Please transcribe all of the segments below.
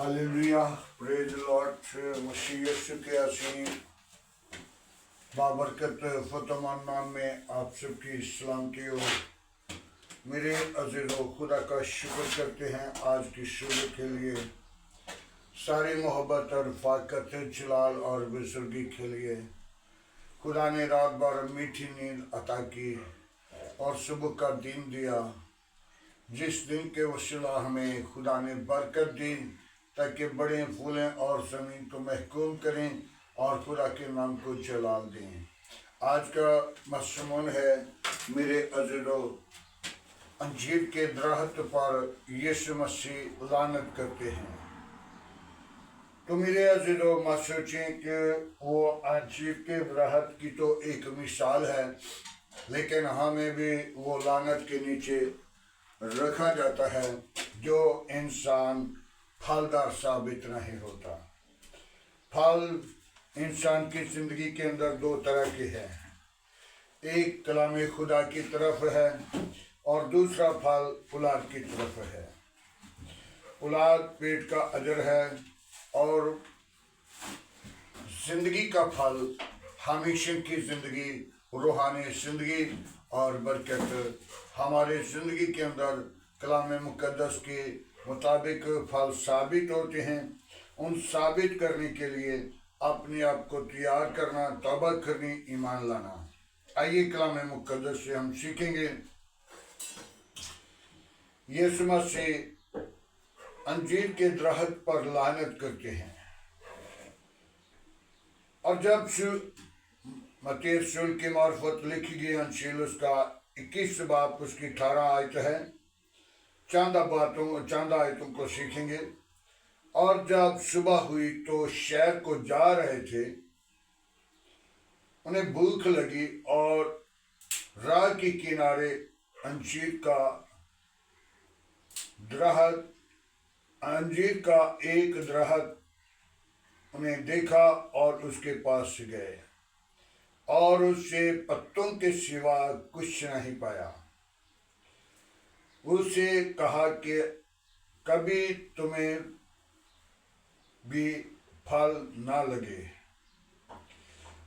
Hallelujah, praise Lord. मसीह यीशु के असीम बाबरकत फतमान नाम में आप सबकी सलामती हो। मेरे अज़ीज़ों, खुदा का शुक्र करते हैं आज की सुबह के लिए। सारी मोहब्बत और फाकत जलाल और बुजुर्गी के लिए खुदा ने रात भर मीठी नींद अता की और सुबह का दिन दिया, जिस दिन के वसीला हमें खुदा ने बरकत दी ताकि बड़े फूलें और ज़मीन को महकूम करें और खुदा के नाम को जलाल दें। आज का मज़मून है मेरे अज़ीज़ों, अंजीर के दरख्त पर यीशु मसीह लानत करते हैं। तो मेरे अज़ीज़ों, मत सोचें कि वो अंजीर के दरख्त की तो एक मिसाल है, लेकिन हमें भी वो लानत के नीचे रखा जाता है जो इंसान फलदार साबित नहीं होता। फल इंसान की ज़िंदगी के अंदर दो तरह के हैं, एक कलाम खुदा की तरफ है और दूसरा फल औलाद की तरफ है। औलाद पेट का अजर है और ज़िंदगी का फल हमेशा की ज़िंदगी, रूहानी ज़िंदगी और बरकत हमारे ज़िंदगी के अंदर कलाम मुक़द्दस के मुताबिक फल साबित होते हैं। उन साबित करने के लिए अपने आप को तैयार करना, तौबा करनी, ईमान लाना। आइए कलाम मुक़द्दस से हम सीखेंगे। यीशु मसीह अंजीर के दरख्त पर लानत करते हैं और जब मत्ती रसूल की मार्फत लिखी गई अंजील उसका 21 बाब उसकी 18 आयत है। चंद आयतों को सीखेंगे। और जब सुबह हुई तो शहर को जा रहे थे, उन्हें भूख लगी और राह के किनारे अंजीर का एक दरख्त उन्हें देखा और उसके पास गए और उससे पत्तों के सिवा कुछ नहीं पाया। उससे कहा कि कभी तुम्हें भी फल ना लगे,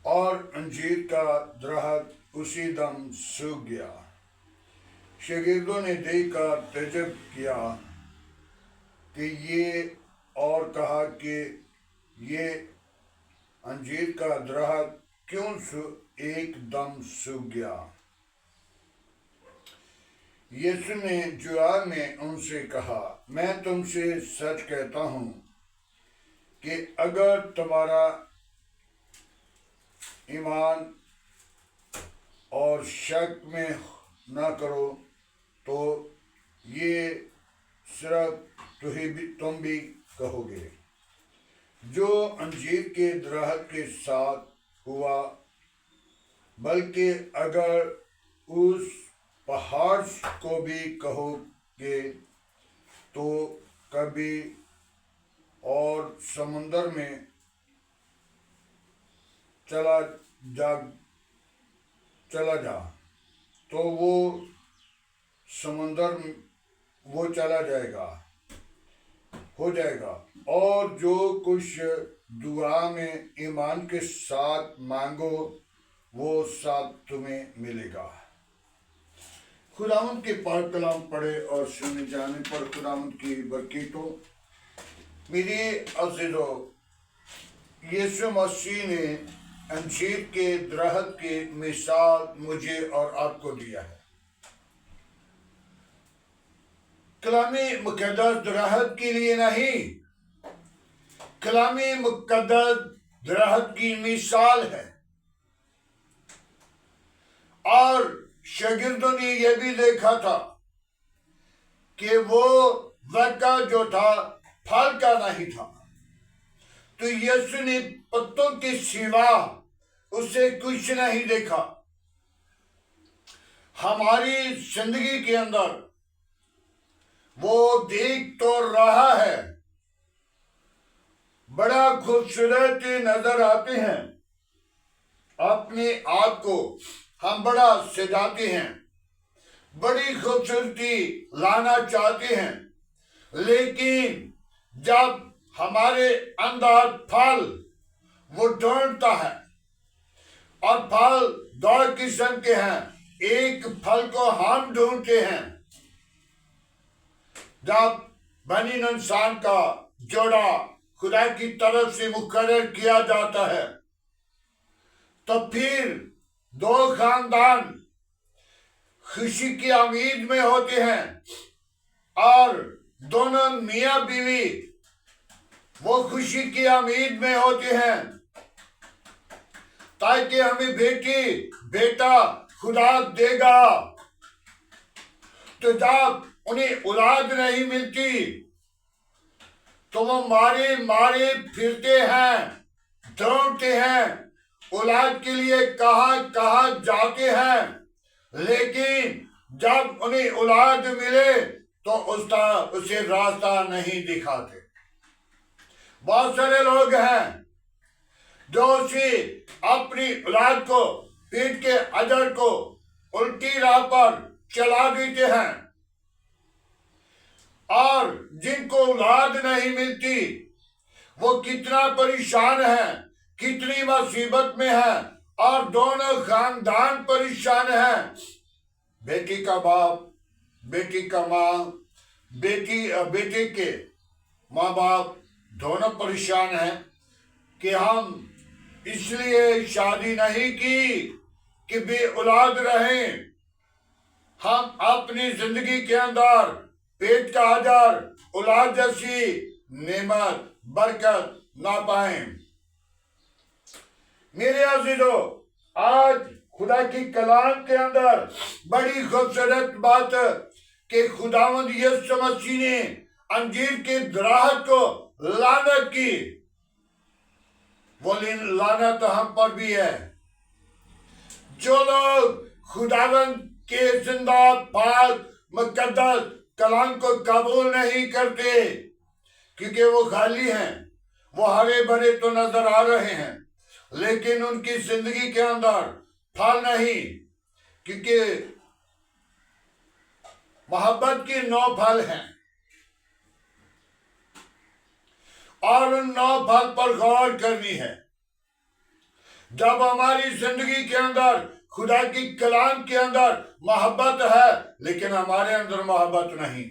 और अंजीर का दरख्त उसी दम सूख गया। शागिर्दों ने देखकर ताज्जुब किया कि ये, और कहा कि ये अंजीर का दरख्त क्यों एकदम सूख गया। यीशु ने जवाब में उनसे कहा, मैं तुमसे सच कहता हूँ कि अगर तुम्हारा ईमान और शक में ना करो तो ये सिर्फ तुम भी कहोगे जो अंजीर के दरख्त के साथ हुआ, बल्कि अगर उस पहाड़ को भी कहोगे तो कभी और समुंदर में चला जा तो वो समुंदर वो चला जाएगा, हो जाएगा। और जो कुछ दुआ में ईमान के साथ मांगो वो सब तुम्हें मिलेगा। खुदावंद के पाक कलाम पढ़े और सुने जाने पर खुदावंद की बरकतों। मेरे अज़ीज़ों, यीशु मसीह ने अंजीर के दरख्त की मिसाल मुझे और आपको दिया है। कलामी मुक़द्दस दरख्त के लिए नहीं, कलामी मुक़द्दस दरख्त की मिसाल है। और शागिर्दों ने यह भी देखा था कि वो वर्का जो था फल का नहीं था, तो यीशु ने पत्तों के सिवा उसे कुछ नहीं देखा। हमारी जिंदगी के अंदर वो देख तो रहा है, बड़ा खूबसूरत नजर आते हैं, अपने आप को हम बड़ा सजाते हैं, बड़ी खूबसूरती लाना चाहते हैं, लेकिन जब हमारे अंदर फल वो ढूंढता है, और फल दो किस्म के हैं। एक फल को हम ढूंढते हैं। जब बनी इंसान का जोड़ा खुदा की तरफ से मुकर्रर किया जाता है, तो फिर दो खानदान खुशी की उम्मीद में होते हैं, और दोनों मियां बीवी वो खुशी की उम्मीद में होते हैं, ताकि हमें बेटा खुदा देगा। तो जब उन्हें औलाद नहीं मिलती, तो वो मारे मारे फिरते हैं, ढूंढते हैं, औलाद के लिए कहां कहां जाते हैं। लेकिन जब उन्हें औलाद मिले तो उसे रास्ता नहीं दिखाते। बहुत सारे लोग हैं जो उसे अपनी औलाद को, पीठ के अजर को उल्टी राह पर चला देते हैं, और जिनको औलाद नहीं मिलती वो कितना परेशान है, कितनी मुसीबत में है, और दोनों खानदान परेशान है। बेटी का बाप, बेटी का माँ, बेटे के माँ बाप दोनों परेशान हैं कि हम इसलिए शादी नहीं की कि बे औलाद रहें। हम अपनी जिंदगी के अंदर पेट का अजर, औलाद जैसी नेमत, बरकत ना पाएं। मेरे अजीजों, आज खुदा की कलाम के अंदर बड़ी खूबसूरत बात कि खुदावंद यीशु मसीह ने अंजीर के दरख्त को लानत की। वो लानत हम पर भी है। जो लोग खुदावंद के जिंदा पाक मुकद्दस कलाम को कबूल नहीं करते, क्योंकि वो खाली हैं, वो हरे भरे तो नजर आ रहे हैं, लेकिन उनकी जिंदगी के अंदर फल नहीं, क्योंकि मोहब्बत के 9 फल हैं, और उन 9 फल पर गौर करनी है। जब हमारी जिंदगी के अंदर खुदा की कलाम के अंदर मोहब्बत है, लेकिन हमारे अंदर मोहब्बत नहीं,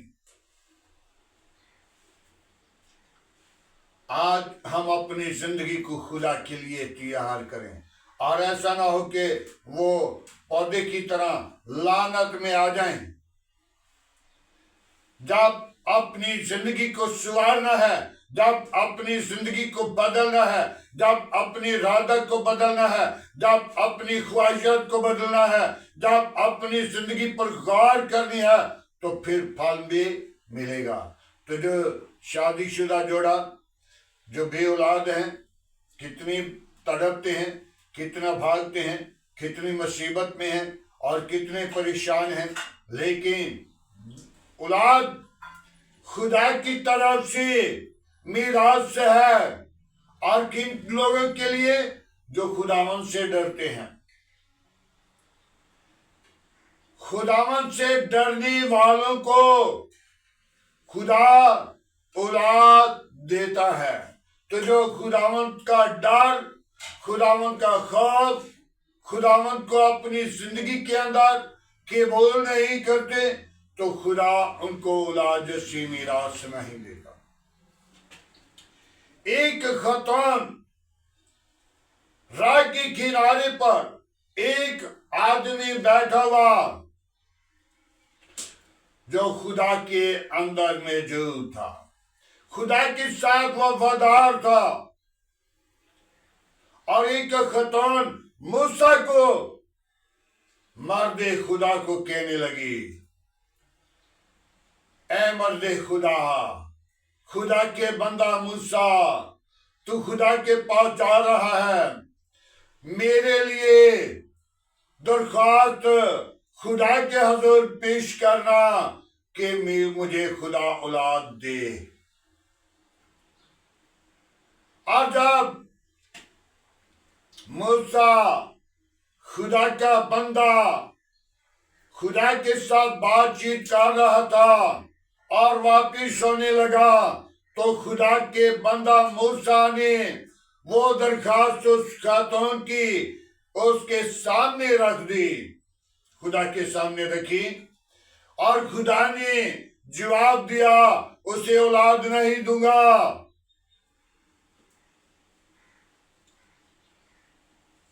आज हम अपनी जिंदगी को खुदा के लिए तैयार करें, और ऐसा ना हो कि वो पौधे की तरह लानत में आ जाएं। जब अपनी जिंदगी को सुधारना है, जब अपनी जिंदगी को बदलना है, जब अपनी इरादा को बदलना है, जब अपनी ख्वाहिशात को बदलना है, जब अपनी जिंदगी पर गौर करनी है, तो फिर फल भी मिलेगा। तो जो शादीशुदा जोड़ा जो बे औलाद हैं, कितनी तड़पते हैं, कितना भागते हैं, कितनी मुसीबत में हैं, और कितने परेशान हैं, लेकिन औलाद खुदा की तरफ से मीरास है। और किन लोगों के लिए? जो खुदावन से डरते हैं। खुदावन से डरने वालों को खुदा औलाद देता है। तो जो खुदावन का डर, खुदावन का खौफ, खुदावन को अपनी जिंदगी के अंदर कबूल नहीं करते, तो खुदा उनको औलाद जैसी मीरास नहीं देगा। एक खतान राह के किनारे पर एक आदमी बैठा हुआ जो खुदा के अंदर मौजूद था, खुदा के साथ वफादार था, और एक खतान मूसा को, मर्दे खुदा को कहने लगी, ऐ मर्दे खुदा, खुदा के बंदा मूसा, तू खुदा के पास जा रहा है, मेरे लिए दरख्वास्त खुदा के हजूर पेश करना कि मुझे खुदा औलाद दे। और जब मूसा खुदा का बंदा खुदा के साथ बातचीत कर रहा था और वापिस होने लगा, तो खुदा के बंदा मूसा ने वो दरखास्त उस खातून की उसके सामने रख दी, खुदा के सामने रखी, और खुदा ने जवाब दिया, उसे औलाद नहीं दूंगा।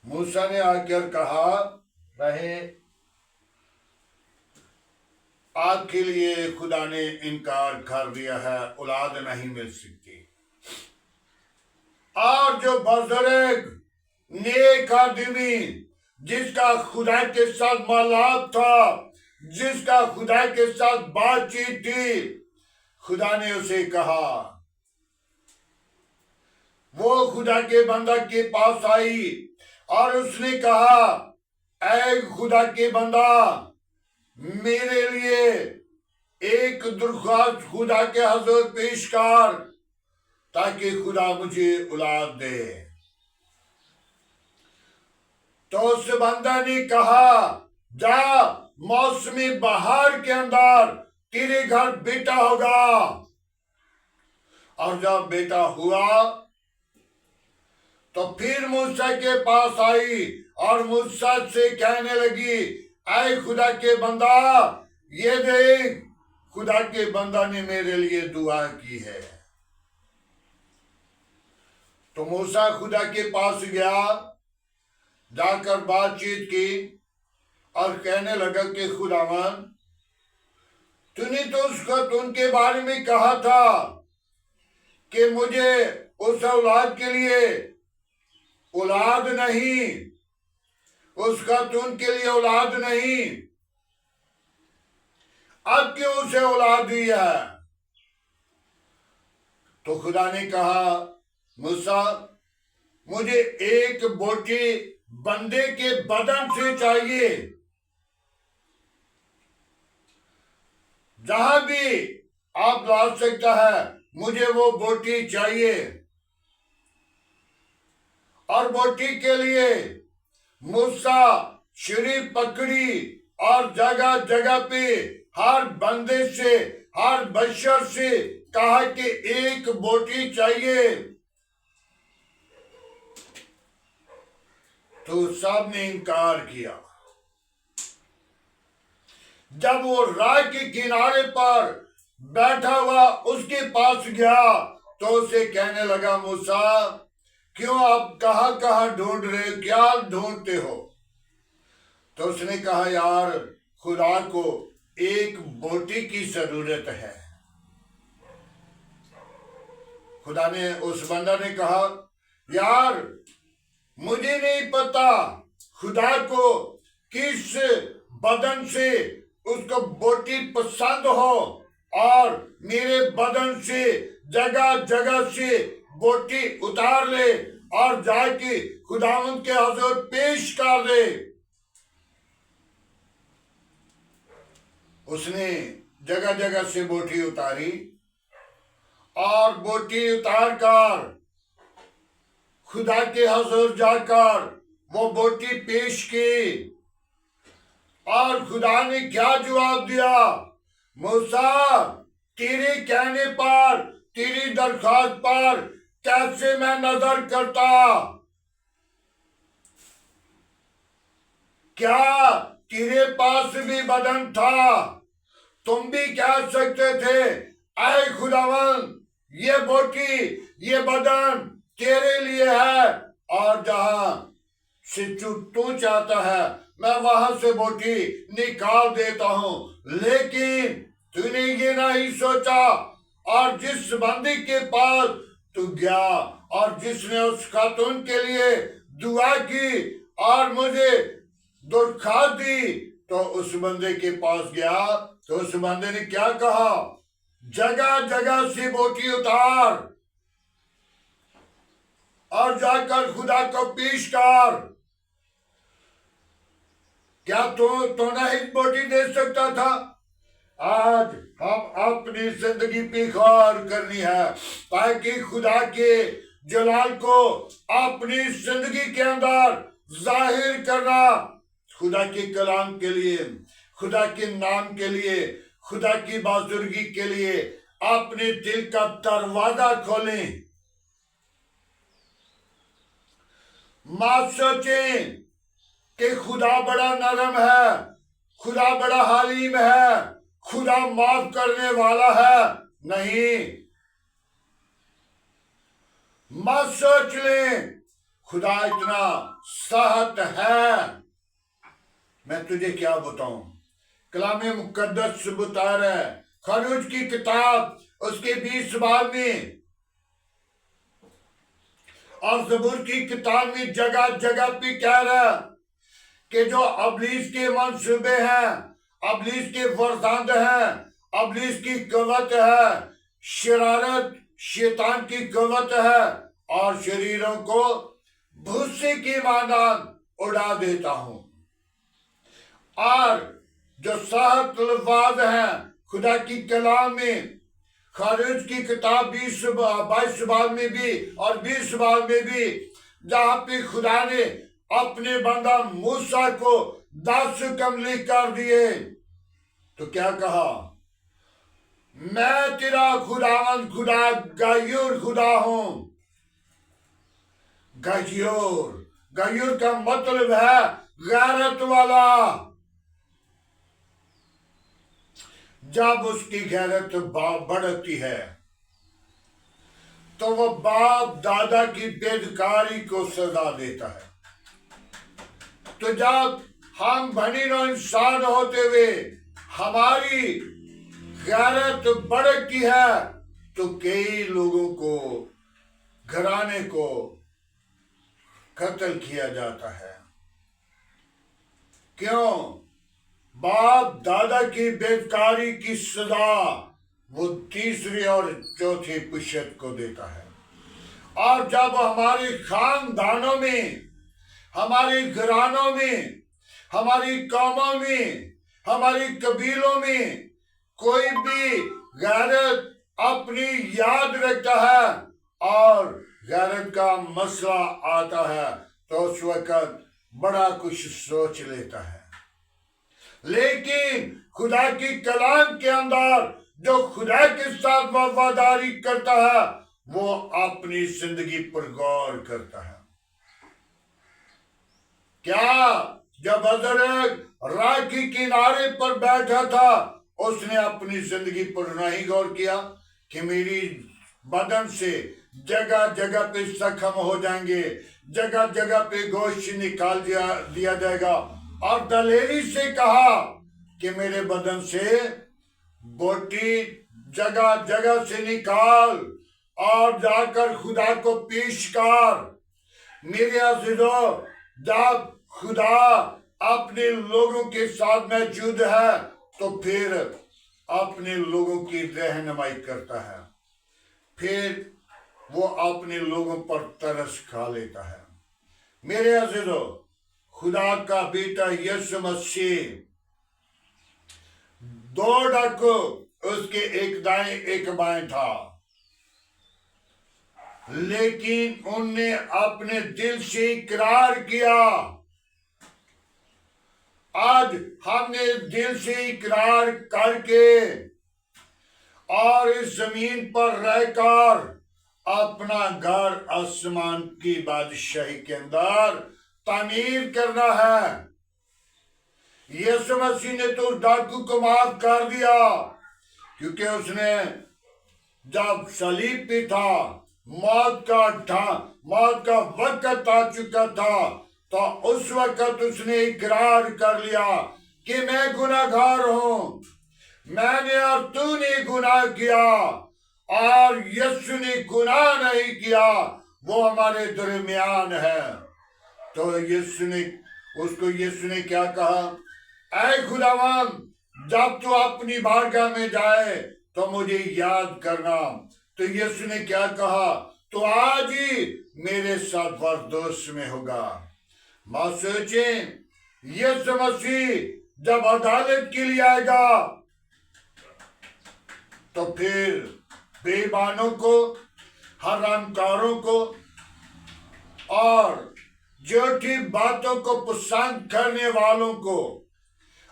मूसा ने आकर कहा, रहे आपके लिए खुदा ने इनकार कर दिया है, औलाद नहीं मिल सकती। और जो बुजुर्ग नेक आदमी जिसका खुदा के साथ मिलाप था, जिसका खुदा के साथ बातचीत थी, खुदा ने उसे कहा, वो खुदा के बंदा के पास आई और उसने कहा, ऐ खुदा के बंदा, मेरे लिए एक दरख्वास्त खुदा के हजूर पेश कर ताकि खुदा मुझे औलाद दे। तो उस बंदा ने कहा, जा मौसमी बहार के अंदर तेरे घर बेटा होगा। और जब बेटा हुआ तो फिर मूसा के पास आई और मूसा से कहने लगी, ऐ खुदा के बंदा, ये देख खुदा के बंदा ने मेरे लिए दुआ की है। तो मूसा खुदा के पास गया, जाकर बातचीत की और कहने लगा कि खुदावन, तूने तो उनके बारे में कहा था कि मुझे उस औलाद के लिए औलाद नहीं, उसका तो उनके लिए औलाद नहीं, अब क्यों उसे औलाद दी है? तो खुदा ने कहा, मूसा, मुझे एक बोटी बंदे के बदन से चाहिए, जहां भी आप ला सकता है, मुझे वो बोटी चाहिए। और बोटी के लिए मूसा छुरी पकड़ी और जगह जगह पे हर बंदे से, हर बशर से कहा कि एक बोटी चाहिए। तो सबने इनकार किया। जब वो राह के किनारे पर बैठा हुआ उसके पास गया तो उसे कहने लगा, मूसा, क्यों आप कहां कहां ढूंढ रहे हो, क्या ढूंढते हो? तो उसने कहा, यार खुदा को एक बोटी की जरूरत है। खुदा ने, उस बंदा ने कहा, यार मुझे नहीं पता खुदा को किस बदन से उसको बोटी पसंद हो, और मेरे बदन से जगह जगह से बोटी उतार ले और जाके खुदावंद के हजूर पेश कर दे। उसने जगह जगह से बोटी उतारी और बोटी उतार कर खुदा के हजूर जाकर वो बोटी पेश की। और खुदा ने क्या जवाब दिया? मूसा, तेरे कहने पर, तेरी दरख्वास्त पर कैसे मैं नजर करता? क्या तेरे पास भी बदन था? तुम भी कह सकते थे, ऐ खुदावन, ये बोटी, ये बदन तेरे लिए है, और जहां से तू चाहता है मैं वहां से बोटी निकाल देता हूं। लेकिन तूने ये नहीं सोचा, और जिस बंदी के पास तू गया और जिसने उस खातून के लिए दुआ की और मुझे दरख्वास्त दी, तो उस बंदे के पास गया तो उस बंदे ने क्या कहा? जगह जगह से बोटी उतार और जाकर खुदा को पेश कर। क्या तो नहीं बोटी दे सकता था? आज हम अपनी जिंदगी पे गौर करनी है ताकि खुदा के जलाल को अपनी जिंदगी के अंदर जाहिर करना, खुदा के कलाम के लिए, खुदा के नाम के लिए, खुदा की बाजुर्गी के लिए अपने दिल का दरवाजा खोलें। मां सोचें कि खुदा बड़ा नरम है, खुदा बड़ा हलीम है, खुदा माफ करने वाला है। नहीं, मत सोच लें खुदा इतना सख्त है। मैं तुझे क्या बताऊं, कलामे मुकद्दस बता रहा है, खरूज की किताब उसके 20 बाब में और ज़बूर की किताब में जगह जगह पे कह रहा कि जो अबलीस के मंसूबे हैं, अबलीस के फरजांद हैं, अबलीस की कुव्वत है, शरारत शैतान की कुव्वत है और शरीरों को भूसे की मानद उड़ा देता हूं। और जो सख्त अल्फाज हैं खुदा की कलाम में, खरूज की किताब 22 बाब में भी और 20 बाब में भी, जहां पे खुदा ने अपने बंदा मूसा को 10 हुक्म लिख कर दिए, तो क्या कहा, मैं तेरा खुदावंद खुदा गयूर खुदा हूं। गयूर, गयूर का मतलब है गैरत वाला। जब उसकी गैरत बढ़ती है तो वो बाप दादा की बेदकारी को सजा देता है। तो जब हम बनीनो इंसान होते हुए हमारी गैरत बढ़ती है तो कई लोगों को, घराने को कत्ल किया जाता है। क्यों? बाप दादा की बेदकारी की सजा वो तीसरी और चौथी पुश्त को देता है। और जब हमारे खानदानों में, हमारे घरानों में, हमारी कौमों में, हमारी कबीलों में कोई भी गैरत अपनी याद रखता है और गैरत का मसला आता है तो उस वक्त बड़ा कुछ सोच लेता है। लेकिन खुदा की कलाम के अंदर जो खुदा के साथ वफादारी करता है वो अपनी जिंदगी पर गौर करता है। क्या जब हजरत राह के किनारे पर बैठा था उसने अपनी जिंदगी पर नहीं गौर किया कि मेरी बदन से जगह जगह पे जख्म हो जाएंगे, जगह जगह पे गोश्त निकाल दिया जाएगा, और दलेरी से कहा कि मेरे बदन से बोटी जगह जगह से निकाल और जाकर खुदा को पेश कर। मेरे अज़ीज़ों, जब खुदा अपने लोगों के साथ मौजूद है तो फिर अपने लोगों की रहनुमाई करता है, फिर वो अपने लोगों पर तरस खा लेता है। मेरे अज़ीज़ों, खुदा का बेटा यीशु मसीह 2 डाकू उसके एक दाएं एक बाएं था, लेकिन उनने अपने दिल से इकरार किया। आज हमने दिल से इकरार करके और इस जमीन पर रहकर अपना घर आसमान की बादशाही के अंदर तामीर करना है। यीशु मसीह ने तो डाकू को माफ कर दिया क्योंकि उसने जब सलीब पे था, मौत का वक्त आ चुका था, तो उस वक्त उसने इकरार कर लिया कि मैं गुनाहगार हूं, मैंने और तूने गुनाह किया और यीशु ने गुनाह नहीं किया, वो हमारे दरमियान है। तो यीशु ने क्या कहा, ऐ खुदावन, जब तू अपनी बारगाह में जाए तो मुझे याद करना। तो यीशु ने क्या कहा, तो आज ही मेरे साथ फरदौस में होगा। मां सोचे, यीशु मसीह जब अदालत के लिए आएगा तो फिर बेईमानों को, हरामकारों को और झूठी बातों को पसंद करने वालों को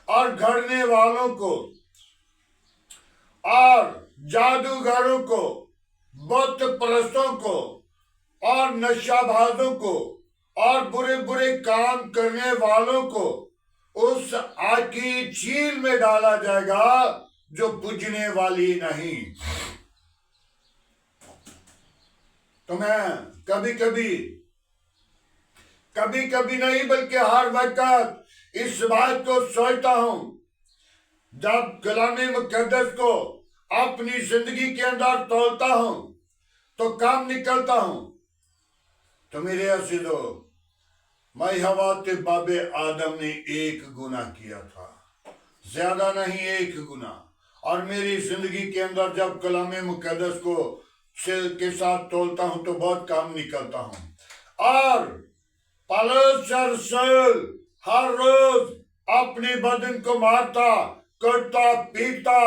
और गढ़ने वालों को और जादूगरों को, बुत परस्तों को और नशाबाजों को और बुरे बुरे काम करने वालों को उस आग की झील में डाला जाएगा जो बुझने वाली नहीं। तो मैं कभी कभी नहीं बल्कि हर वक्त इस बात को सोचता हूं, जब कलामे मुकद्दस को अपनी जिंदगी के अंदर तोलता हूं तो काम निकलता हूं। तो मेरे अज़ीज़ों, मैं हवा के बाबे आदम ने एक गुनाह किया था, ज्यादा नहीं, एक गुनाह। और मेरी जिंदगी के अंदर जब कलामे मुकद्दस को के साथ तोलता हूं तो बहुत काम निकलता हूं। और पौलुस रसूल हर रोज अपने बदन को मारता, करता, पीटता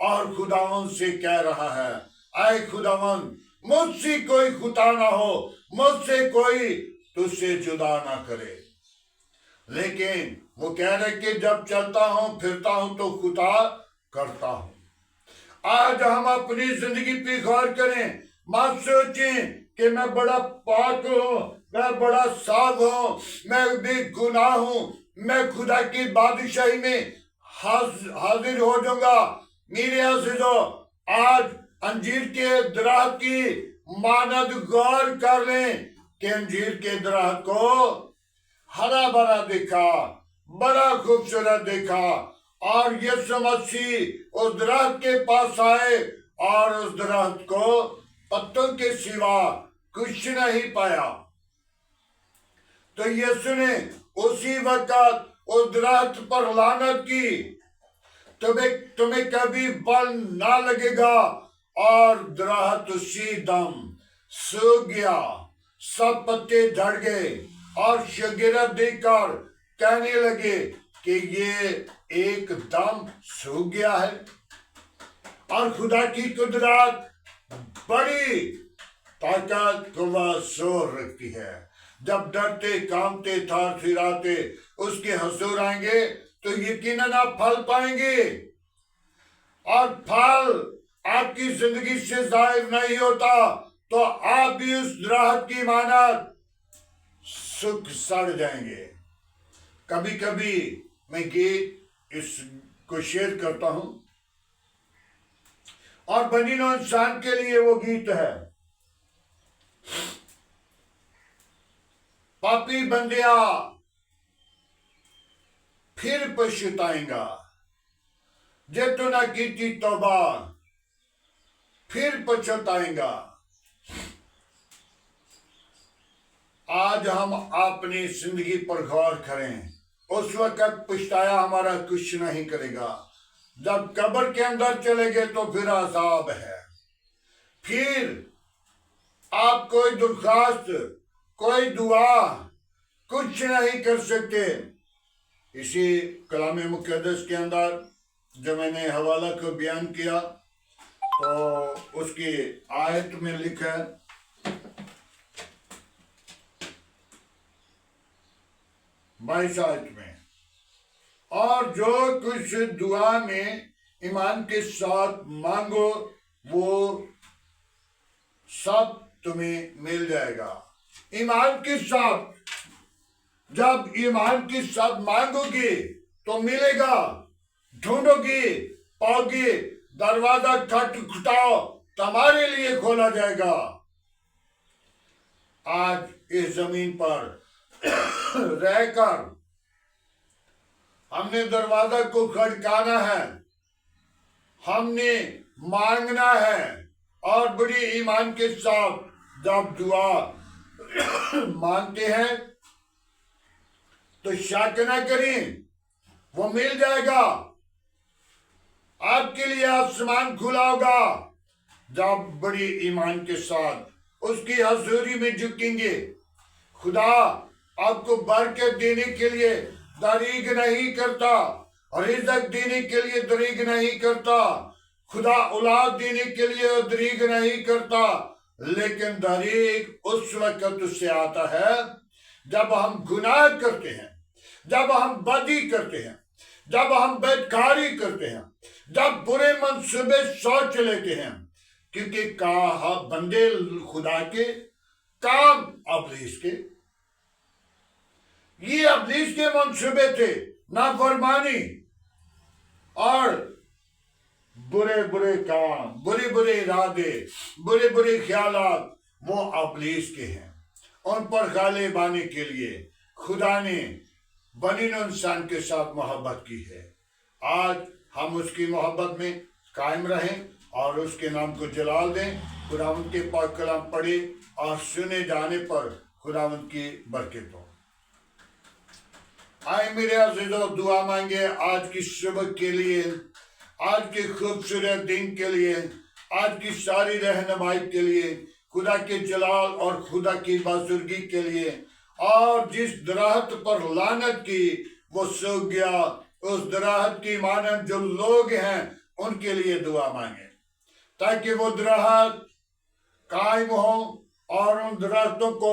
और खुदावंद से कह रहा है, ऐ खुदावंद, मुझसे कोई खुदा ना हो, मुझसे कोई तुझसे जुदा ना करे। लेकिन वो कह रहे कि जब चलता हूं फिरता हूं तो खुदा करता हूं। आज हम अपनी जिंदगी पे गौर करें, मत सोचें कि मैं बड़ा पाक हूं, मैं बड़ा साफ हूं, मैं बेगुनाह हूं, मैं खुदा की बादशाही में हाजिर हो जाऊंगा। मेरे अज़ीज़ों, आज अंजीर के दरख्त की मानद गौर कर लें कि अंजीर के दरख्त को हरा भरा देखा, बड़ा खूबसूरत देखा, और यीशु मसीह उस दरख्त के पास आए और उस दरख्त को पत्तों के सिवा कुछ नहीं पाया। तो यीशु ने उसी वक्त उस दरख्त पर लानत की, तुम्हें कभी फल ना लगेगा, और दरख्त उसी दम सूख गया, सब पत्ते झड़ गए और शगीरत देखकर कहने लगे कि ये एकदम सूख गया है। और खुदा की कुदरत बड़ी ताकत व जोर रखती है। जब डरते, कांपते, थार थिराते उसके हुजूर आएंगे तो यकीनन आप फल पाएंगे। और फल आपकी जिंदगी से जाहिर नहीं होता तो आप भी उस दरख्त की मानद सुख सड़ जाएंगे। कभी कभी मैं गीत इसको शेयर करता हूं, और बनी नौ इंसान के लिए वो गीत है, पापी बंदिया फिर पछताएगा, जे तू ना कीती तौबा फिर पछताएगा। आज हम अपनी जिंदगी पर गौर करें, उस वक्त पछताया हमारा कुछ नहीं करेगा। जब कब्र के अंदर चले गए तो फिर अजाब है, फिर आप कोई दरखास्त, कोई दुआ कुछ नहीं कर सकते। इसी कलामे मुकद्दस के अंदर जब मैंने हवाला को बयान किया तो उसकी आयत में लिखा है, बाईस आयत में, और जो कुछ दुआ में ईमान के साथ मांगो वो सब तुम्हें मिल जाएगा। ईमान के साथ, जब ईमान के साथ मांगोगे तो मिलेगा, ढूंढोगे पाओगे, दरवाजा खटखटाओ तुम्हारे लिए खोला जाएगा। आज इस जमीन पर रहकर हमने दरवाजा को खटकाना है, हमने मांगना है, और बड़ी ईमान के साथ जब दुआ मांगते हैं तो शक न करें, वो मिल जाएगा। आपके लिए आसमान खुला होगा जब बड़ी ईमान के साथ उसकी हजूरी में झुकेंगे। खुदा आपको बरकत देने के लिए दरीग नहीं करता, और रिज़्क़ देने के लिए दरीग नहीं करता। खुदा औलाद देने के लिए दरीग नहीं करता, लेकिन दरीग उस वक्त उससे आता है जब हम गुनाह करते हैं, जब हम बदी करते हैं, जब हम बदकारी करते हैं, जब बुरे मंसूबे सोच लेते हैं, क्योंकि कहा बंदे खुदा के काम अबलीस के, ये अबलीस के मंसूबे थे, नाफरमानी और बुरे बुरे काम, बुरे बुरे इरादे, बुरे बुरे ख्यालात वो अबलीस के हैं। उन पर गालिब आने के लिए खुदा ने बनी इंसान के साथ मोहब्बत की है। आज हम उसकी मोहब्बत में कायम रहें और उसके नाम को जलाल दें। खुदावंद के पाक कलाम पढ़े और सुने जाने पर खुदावंद की बरकत हो। आए मेरे अज़ीज़ों, दुआ मांगे आज की सुबह के लिए, आज के खूबसूरत दिन के लिए, आज की सारी रहनुमाई के लिए, खुदा के जलाल और खुदा की बाजुर्गी के लिए। और जिस दराहत पर लानत की वो सूख गया, उस दराहत की मानंद जो लोग हैं उनके लिए दुआ मांगे, ताकि वो दराहत कायम हो और उन दराहतों को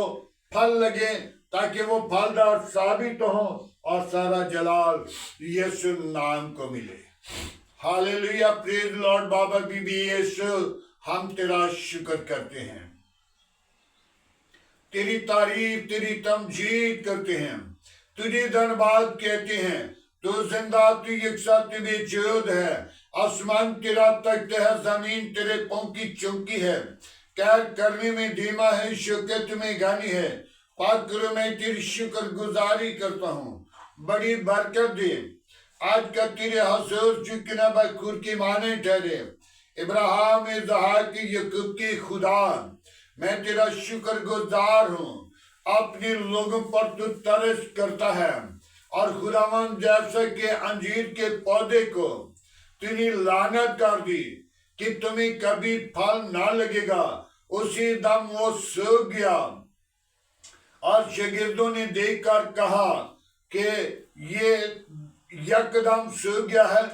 फल लगे, ताकि वो फलदार साबित हो और सारा जलाल यीशु नाम को मिले। Hallelujah, praise Lord. बाबा बीबी यीशु, हम तेरा शुक्र करते हैं, तेरी तारीफ, तेरी तमजीद करते हैं, तुझे धन्यवाद कहते हैं। तू जिंदा, तू यकसा, तू बेजूद है। आसमान तेरा तख्त है, जमीन तेरे पांव की चौकी है। कैर करने में धीमा है, शुक्र में गानी है। पाक करो, मैं तेरी शुक्र गुजारी करता हूँ। बड़ी बरकत दे आज का तेरे हजूर, चुकना बखूर की माने ठहरे। इब्राहिम, इज़हाक, याकूब की खुदा, मैं तेरा शुक्र गुजार हूँ। अपने लोगों पर तू तरस करता है और खुदावंद जैसे कि अंजीर के पौधे को तूने लानत कर दी कि तुम्हें कभी फल ना लगेगा, उसी दम वो सूख गया। और शागिर्दों ने देखकर कहा कि ये यकदम सूख गया है।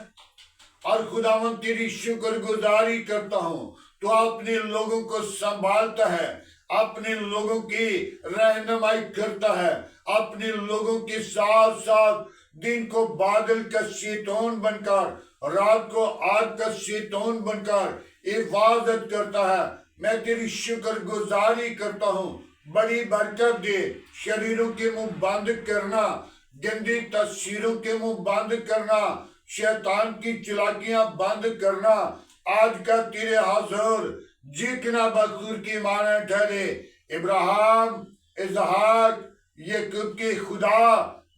और खुदावंद तेरी शुक्रगुजारी करता हूँ, तो अपने लोगों को संभालता है, अपने लोगों की रहनुमाई करता है, अपने लोगों के साथ साथ दिन को बादल का शैतान बनकर, रात को आग का शैतान बनकर हिफाजत करता है। मैं तेरी शुक्रगुजारी करता हूँ। बड़ी बरकत दे, शरीरों के मुंह बंद करना, गंदी तस्वीरों के मुंह बंद करना, शैतान की चालाकियां बंद करना। आज का तेरे हजूर जितना बखूर की माने ठहरे। इब्राहिम, इज़हाक, याकूब के खुदा,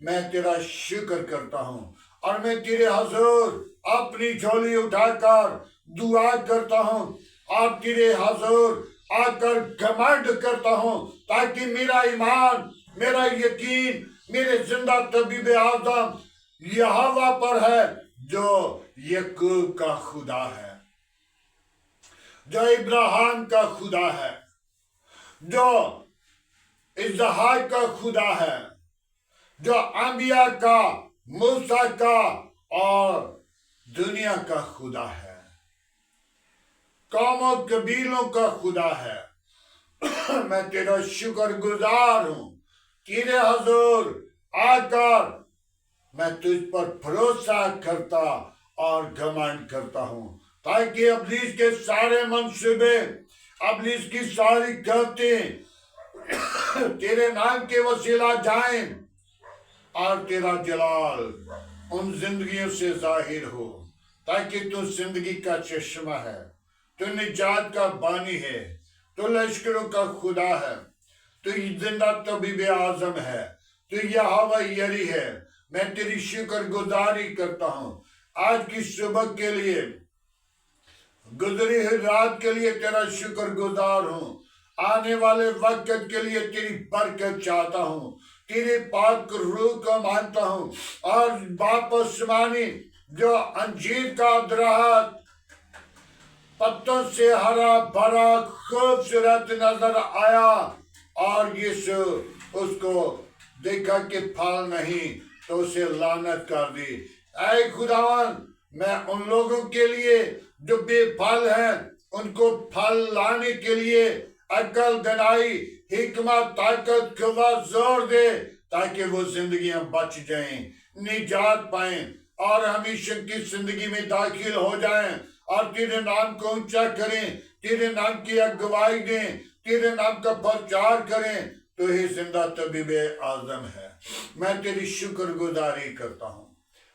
मैं तेरा शुक्र करता हूँ और मैं तेरे हजूर अपनी झोली उठाकर दुआ करता हूँ और तेरे हजूर आकर घमंड करता हूँ, ताकि मेरा ईमान, मेरा यकीन मेरे जिंदा तबीब आज़म यहोवा पर है, जो याकूब का खुदा है, जो इब्राहिम का खुदा है, जो इज़हाक का खुदा है, जो अंबिया का, मूसा का और दुनिया का खुदा है, कौमों कबीलों का खुदा है। मैं तेरा शुक्रगुजार हूँ। तेरे हजूर आकर मैं तुझ पर भरोसा करता और घमंड करता हूँ, ताकि अबलीस के सारे मंसूबे, अबलीस की सारी गलती तेरे नाम के वसीला जाएं और तेरा जलाल उन जिंदगियों से जाहिर हो, ताकि तू जिंदगी का चश्मा है, तू निजात का बानी है, तू लश्करों का खुदा है, तू जिंदा तबीब आजम है, तू यहोवा यरी है। मैं तेरी शुक्रगुजारी करता हूँ आज की सुबह के लिए, गुजरी हुई रात के लिए तेरा शुक्रगुजार हूँ, आने वाले वक्त के लिए तेरी बरकत चाहता हूँ, तेरे पाक रूह को मानता हूँ। और वापस मानी जो अंजीर का दरख्त पत्तों से हरा भरा खूबसूरत नजर आया और यीशु उसको देखा कि फल नहीं, तो उसे लानत कर दी। ऐ खुदावन, मैं उन लोगों के लिए जो बेफल हैं, उनको फल लाने के लिए अकल, दनाई, हिकमत, ताकत, खुदा जोर दे, ताकि वो जिंदगियां बच जाएं, निजात पाएं, और हमेशा की जिंदगी में दाखिल हो जाएं और तेरे नाम को ऊंचा करें, तेरे नाम की अगुवाई दें, तेरे नाम का प्रचार करें। तो ही जिंदा तबीबे आजम है। मैं तेरी शुक्रगुजारी करता हूँ,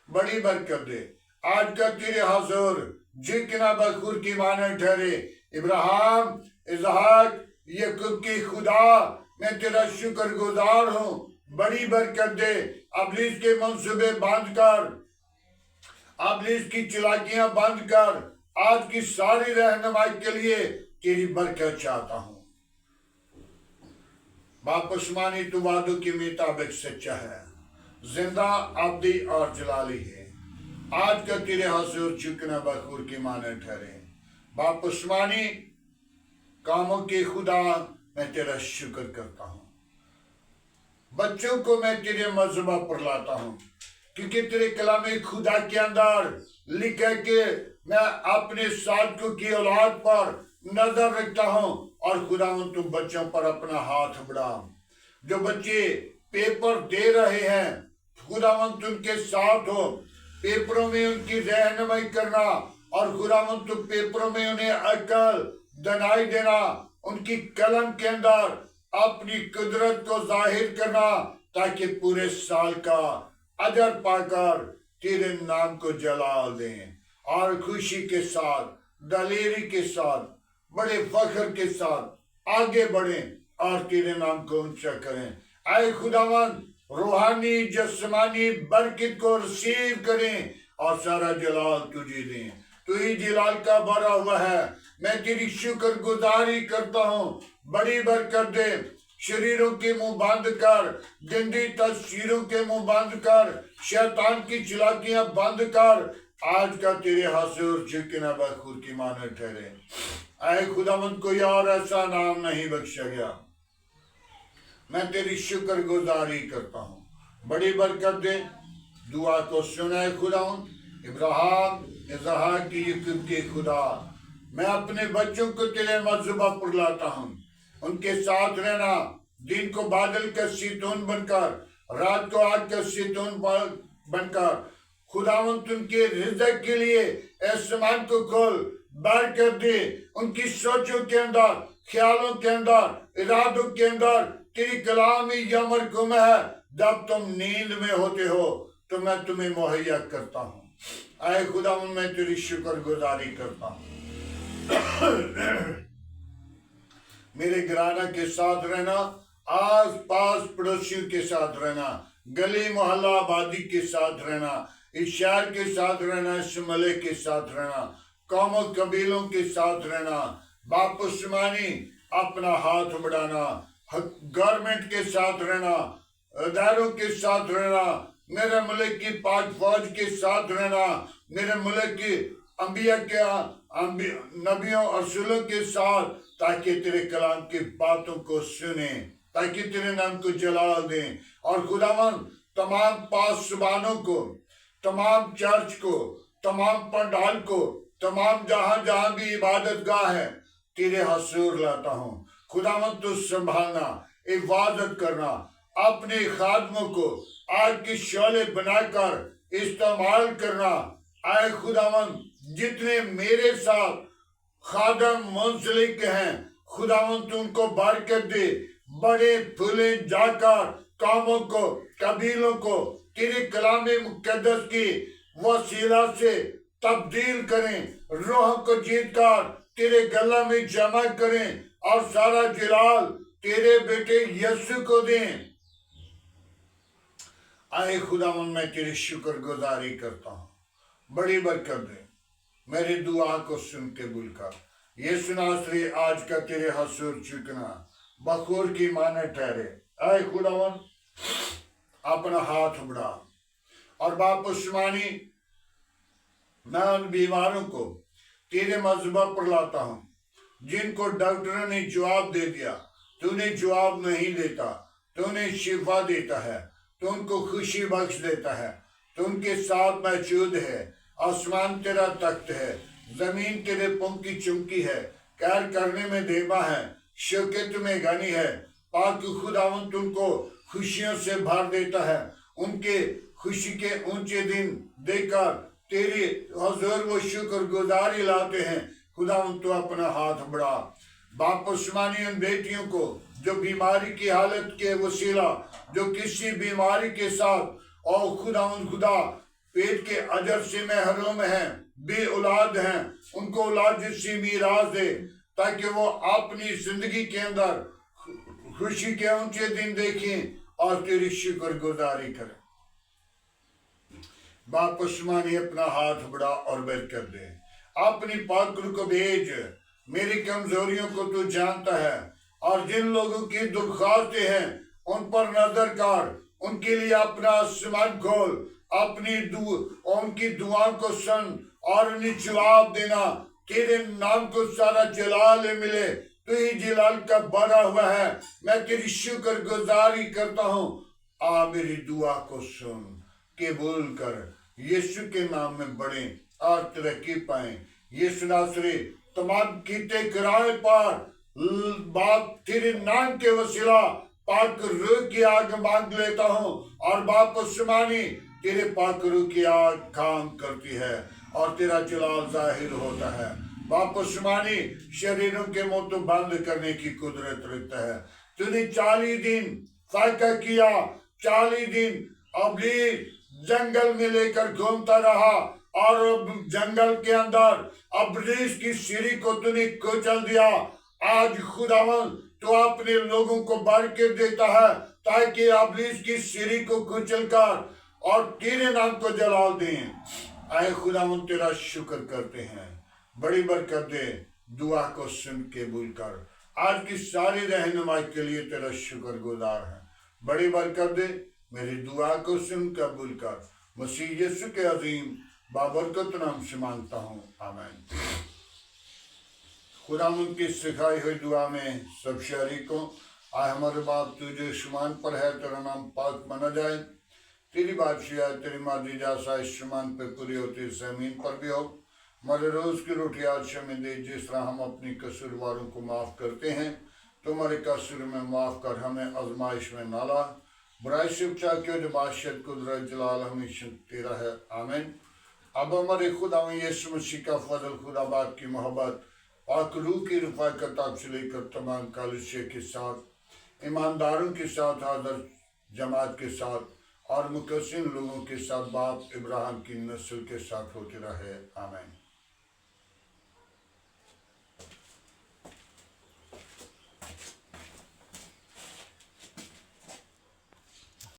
बड़ी बरकत दे। आज का तेरे हजूर जिकना बखूर की माने ठहरे, इब्राहिम, इसहाक, याकूब की खुदा, मैं तेरा शुक्रगुजार हूँ। बड़ी बरकत दे। अबलीस के मंसूबे बंद कर, अबलीस की चालाकियां बंद कर। आज की सारी रहनुमाई के लिए तेरी बरकत चाहता हूँ। बापुस्मानी तू वादों के मुताबिक सच्चा है, जिंदा, अब्दी और जलाली है। आज का तेरे हजूर झुकना बखूर की माने ठहरे। बापुस्मानी कामों के खुदा, मैं तेरा शुक्र करता हूँ। बच्चों को मैं तेरे मजहबा पर लाता हूँ, क्योंकि तेरे कलाम खुदा के अंदर लिखा है कि मैं अपने साधकों की औलाद पर नजर रखता हूँ और खुदावंद तुम बच्चों पर अपना हाथ बढ़ा। जो बच्चे पेपर दे रहे हैं, खुदावंद उनके साथ हो, पेपरों में उनकी रहनुमाई करना और खुदावंद तुम पेपरों में उन्हें अकल दनाई देना, उनकी कलम के अंदर अपनी कुदरत को जाहिर करना, ताकि पूरे साल का अजर पाकर तेरे नाम को जलाल दें और खुशी के साथ, दलेरी के साथ, बड़े फख्र के साथ आगे बढ़ें और तेरे नाम को ऊंचा करें। आए खुदावंद, रूहानी जिस्मानी बरकत को रिसीव करें और सारा जलाल तुझे दें। तू ही जलाल का भरा हुआ है। मैं तेरी शुक्रगुजारी करता हूँ। बड़ी बरकत दे। शरीरों के मुंह बंद कर, गंदी तस्वीरों के मुंह बंद कर, शैतान की चालाकियां बंद कर। आज का तेरे हजूर झुकना बखूर की माने ठहरे। आए खुदावंद, कोई और ऐसा नाम नहीं बख्शा गया। मैं तेरी शुक्रगुजारी करता हूँ। बड़ी बरकत दे। दुआ को सुनाए खुदावंद, इब्राहिम, इसहाक, याकूब के खुदा, मैं अपने बच्चों को तेरे मजहबा पर लाता हूँ। उनके साथ रहना, दिन को बादल का सितून बनकर, रात को आग का सितून बनकर। खुदावंद उनके रिज़्क़ के लिए आसमान को खोल, बरकत दे। उनकी सोचों के अंदर, ख्यालों के अंदर, इरादों के अंदर तेरी कलाम यमर गुम है। जब तुम नींद में होते हो तो मैं तुम्हें मुहैया करता हूँ। आए खुदावंद, मैं तेरी शुक्रगुजारी करता हूँ। मेरे घराना के साथ रहना, आस पास पड़ोसियों के साथ रहना, गली मोहल्ला आबादी के साथ रहना, इस शहर के साथ रहना, इस मले के साथ रहना, कौमों कबीलों के साथ रहना। बापुस्मानी अपना हाथ बढ़ाना, गवर्नमेंट के साथ रहना, अदारों के साथ रहना, मेरे मुल्क की पाक फौज के साथ रहना, मेरे मुल्क की अंबिया के नबियों और रसूलों के साथ, ताकि तेरे कलाम की बातों को सुने, ताकि तेरे नाम को जलाल दें। और खुदावंद, तमाम पासबानों को, तमाम चर्च को, तमाम पंडाल को, तमाम जहां जहां भी इबादत गाह है, तेरे हजूर लाता हूँ। खुदावंद, तू संभालना, इबादत करना, अपने खादमों को आग के शोले बनाकर इस्तेमाल करना। आए खुदावंद, जितने मेरे साथ खादम मुंसलिक हैं, खुदावंद उनको बरकत दे। बड़े फूले जाकर कामों को, कबीलों को तेरे कलाम मुकद्दस की वसीला से तब्दील करें, रूह को जीतकर तेरे गला में जमा करें और सारा जलाल तेरे बेटे यीशु को दें। आए खुदावंद, मैं तेरी शुक्रगुजारी करता हूँ। बड़ी बरकत दे। मेरी दुआ को सुन के बुलकर यीशु नासरी, आज का तेरे हजूर झुकना बखूर की माने ठहरे। आए खुदावंद, अपना हाथ बढ़ा और बापुस्मानी, मैं उन बीमारों को तेरे मजहबा पर लाता हूँ, जिनको डॉक्टरों ने जवाब दे दिया, तूने जवाब नहीं देता, तूने शिफा देता है, तू उनको खुशी बख्श देता है, तू उनके साथ मौजूद है। आसमान तेरा तख्त है, जमीन तेरे पंख की चुमकी है, कैर करने में देवा है, शौकत में गनी है। पाक खुदावंद उनको खुशियों से भर देता है, उनके खुशी के ऊंचे दिन देकर तेरी हजूर वो शुक्रगुजारी लाते हैं। खुदा तो अपना हाथ बढ़ा बापसमानी उन बेटियों को जो बीमारी की हालत के वसीला, जो किसी बीमारी के साथ और खुदा पेट के अजर से महरूम हैं, बे औलाद हैं, उनको औलाद जैसी मीरास दे, ताकि वो अपनी जिंदगी के अंदर खुशी के ऊंचे दिन देखें और तेरी शुक्रगुजारी करें। बापसमानी अपना हाथ बढ़ा और बरकत दे, अपनी पाकरू को भेज। मेरी कमजोरियों को तू जानता है और जिन लोगों की दुर्खास्तें हैं उन पर नजर कर, उनके लिए अपना आसमान खोल, अपनी उनकी दुआओं को सुन और उन्हें जवाब देना। तेरे नाम को सारा जलाल मिले, तू ही जलाल का बना हुआ है। मैं तेरी शुक्रगुजारी करता हूँ। आ मेरी दुआ को सुन, कबूल कर, यीशु के नाम में बढ़े और तरक्की पाए। यीशु नासरी तमाम कीते किराए पर बाप तेरे नाम के वसीला पाक रूह की आग मांग लेता हूँ और बापसमानी तेरे पाक रूह की आग काम करती है और तेरा जलाल जाहिर होता है। बापसमानी शरीरों के मुंह तो बंद करने की कुदरत रखता है। तूने 40 दिन फायका किया, 40 दिन अबलीस जंगल में लेकर घूमता रहा और जंगल के अंदर अबलीस की सीढ़ी को तूने कुचल दिया। आज खुदावन तो अपने लोगों को बरकत देता है ताकि अबलीस की सीढ़ी को कुचल कर और तेरे नाम को जलाल दें। आए खुदावन तेरा शुक्र करते हैं, बड़ी बरकत दे, दुआ को सुन के कबूल कर। आज की सारी रहनुमाई के लिए तेरा शुक्रगुजार है, बड़ी बरकत दे, मेरी दुआ को सुन कबूल कर। मसीह यीशु के अजीम बाबरकत नाम से मांगता हूँ, आमीन। खुदा उनकी सिखाई हुई दुआ में सब शरीकों, आए हमारे बाप तू जो आसमान पर है, तेरा नाम पाक माना जाए, तेरी बादशाह तेरी मर्जी जैसा आसमान पे पूरी होती जमीन पर भी हो। हमारे रोज की रोटी आज हमें दे, जिस तरह हम अपनी कसूरवारों को माफ करते हैं, तुम्हारे कसूर में माफ कर, हमें आजमाइश में ना ला, बुराई से बचा, क्यों जो बादशाह कुदरत जलाल हमेशा तेरा है, आमीन। अब हमारे खुदा यीशु मसीह का फजल, खुदा बाप की मोहब्बत, पाक रूह की रफ़ाक़त आपसे लेकर तमाम कलीसिया के साथ, ईमानदारों के साथ, हाज़िर जमात के साथ और मुकस्सिन लोगों के साथ, बाप इब्राहिम की नस्ल के साथ होते रहे, आमीन।